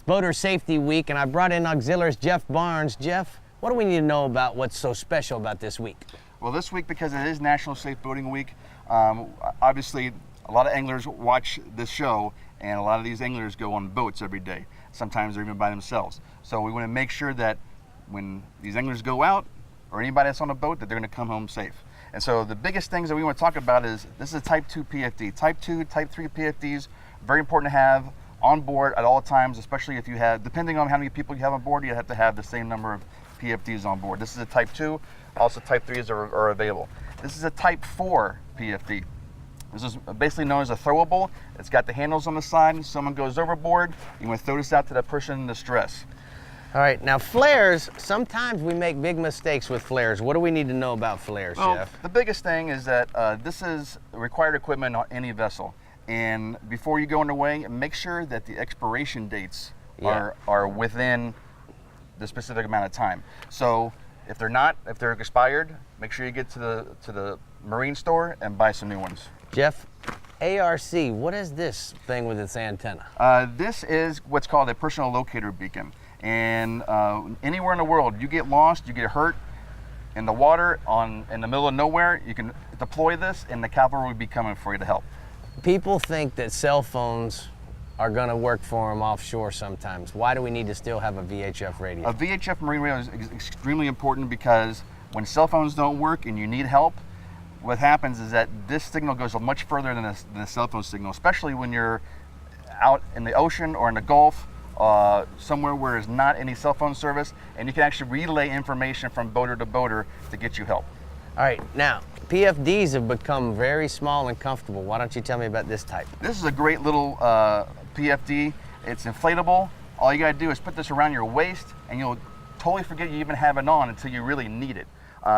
Boater Safety Week, and I brought in Auxiliaries Jeff Barnes. Jeff, what do we need to know about what's so special about this week? Well, this week, because it is National Safe Boating Week, obviously a lot of anglers watch this show, and a lot of these anglers go on boats every day. Sometimes they're even by themselves. So we want to make sure that when these anglers go out, or anybody that's on a boat, that they're going to come home safe. And so the biggest things that we want to talk about is, this is a Type 2 PFD. Type 2, Type 3 PFDs, very important to have on board at all times, especially if you have, depending on how many people you have on board, you have to have the same number of PFDs on board. This is a Type 2, also Type 3s are available. This is a Type 4 PFD. This is basically known as a throwable. It's got the handles on the side. Someone goes overboard, you want to throw this out to that person in distress. All right, now flares, sometimes we make big mistakes with flares. What do we need to know about flares, Jeff? The biggest thing is that this is required equipment on any vessel. And before you go underway, make sure that the expiration dates are within the specific amount of time. So if they're not, if they're expired, make sure you get to the marine store and buy some new ones. Jeff, ARC, what is this thing with its antenna? This is what's called a personal locator beacon. And anywhere in the world, you get lost, you get hurt in the water, in the middle of nowhere, you can deploy this and the cavalry will be coming for you to help. People think that cell phones are going to work for them offshore sometimes. Why do we need to still have a VHF radio? A VHF marine radio is extremely important because when cell phones don't work and you need help, what happens is that this signal goes much further than the cell phone signal, especially when you're out in the ocean or in the Gulf, somewhere where there's not any cell phone service, and you can actually relay information from boater to boater to get you help. All right, now, PFDs have become very small and comfortable. Why don't you tell me about this type? This is a great little PFD. It's inflatable. All you gotta do is put this around your waist, and you'll totally forget you even have it on until you really need it.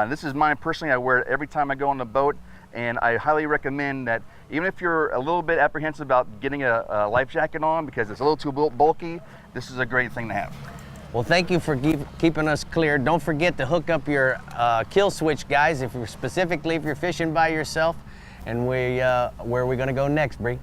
This is mine personally. I wear it every time I go on the boat, and I highly recommend that even if you're a little bit apprehensive about getting a life jacket on because it's a little too bulky, this is a great thing to have. Well, thank you for keeping us clear. Don't forget to hook up your kill switch, guys, specifically if you're fishing by yourself. And where are we going to go next, Bree?